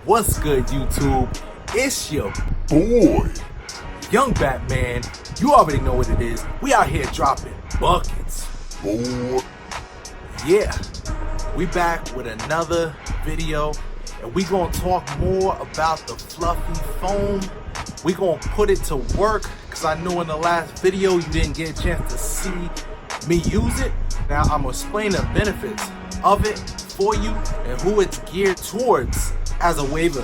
What's good, YouTube? It's your boy, Young Batman. You already know what it is. We out here dropping buckets. Boy. Yeah, we back with another video, and we gonna talk more about the fluffy foam. We gonna put it to work, because I know in the last video you didn't get a chance to see me use it. Now I'm gonna explain the benefits of it for you and who it's geared towards as a waver.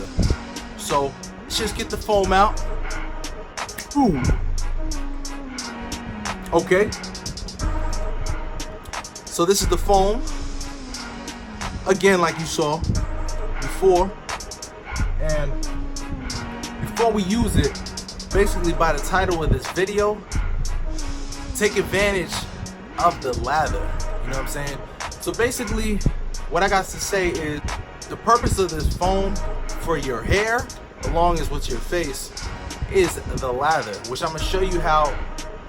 So let's just get the foam out. Ooh. Okay. So this is the foam. Again, like you saw before. And before we use it, basically by the title of this video, take advantage of the lather. You know what I'm saying? So basically, what I got to say is the purpose of this foam for your hair, along as with your face, is the lather, which I'm gonna show you how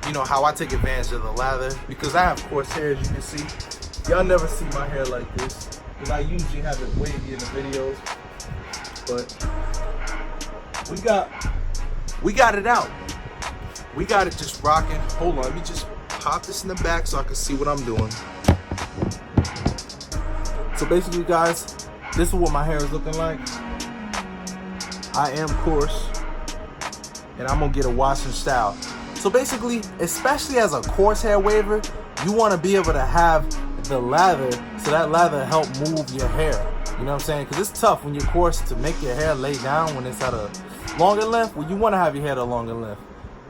I take advantage of the lather, because I have coarse hair, as you can see. Y'all never see my hair like this, because I usually have it wavy in the videos. But we got it out. We got it just rocking. Hold on, let me just pop this in the back so I can see what I'm doing. So basically, guys, this is what my hair is looking like. I am coarse, and I'm gonna get a wash and style. So basically, especially as a coarse hair waver, you want to be able to have the lather, so that lather help move your hair. You know what I'm saying? Because it's tough when you're coarse to make your hair lay down when it's at a longer length. Well, you want to have your hair at a longer length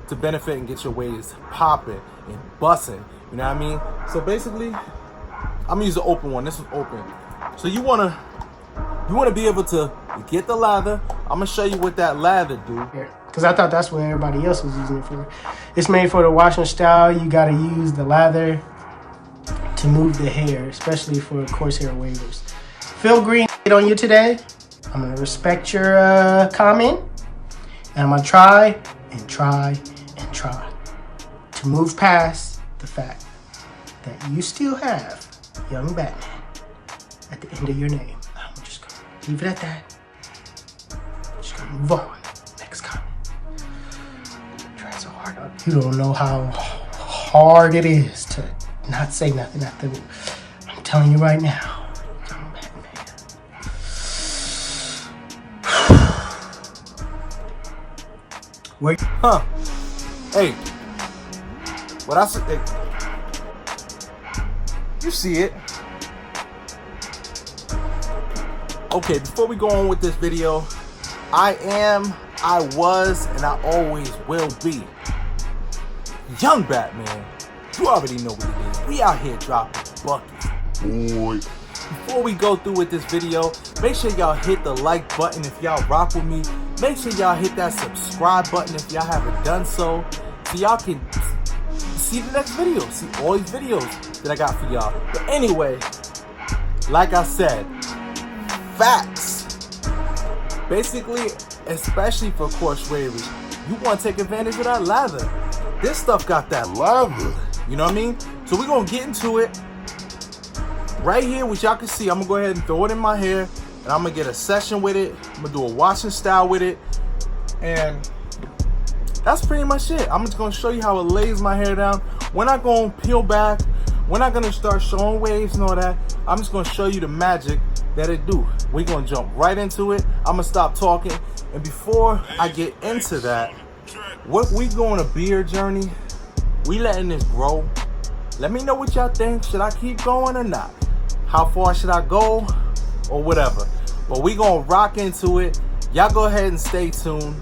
to benefit and get your waves popping and busting. You know what I mean? So basically, I'm gonna use the open one. This is open. So you wanna be able to get the lather. I'm gonna show you what that lather do. Because I thought that's what everybody else was using it for. It's made for the washing style. You gotta use the lather to move the hair, especially for coarse hair wavers. Phil Green on you today. I'm gonna respect your comment, and I'm gonna try and try and try to move past the fact that you still have Young Batman at the end of your name. I'm just gonna leave it at that. I'm just gonna move on. Next comment. Try so hard. You don't know how hard it is to not say nothing after me. I'm telling you right now, Young Batman. Wait. Huh. Hey. What I said. Hey. You see it. Okay, before we go on with this video, I was, and I always will be Young Batman. You already know what it is. We out here dropping buckets. Boy. Before we go through with this video, make sure y'all hit the like button if y'all rock with me. Make sure y'all hit that subscribe button if y'all haven't done so y'all can see the next video, see all these videos that I got for y'all. But anyway, like I said, facts. Basically, especially for coarse wavers, you want to take advantage of that lather. This stuff got that lather. You know what I mean? So we're going to get into it right here, which y'all can see. I'm going to go ahead and throw it in my hair, and I'm going to get a session with it. I'm going to do a washing style with it. And that's pretty much it. I'm just going to show you how it lays my hair down. We're not going to peel back. We're not going to start showing waves and all that. I'm just going to show you the magic that it do. We're going to jump right into it. I'm going to stop talking. And before I get into that, what we go on a beard journey, we letting this grow. Let me know what y'all think. Should I keep going or not? How far should I go or whatever? But we gonna rock into it. Y'all go ahead and stay tuned.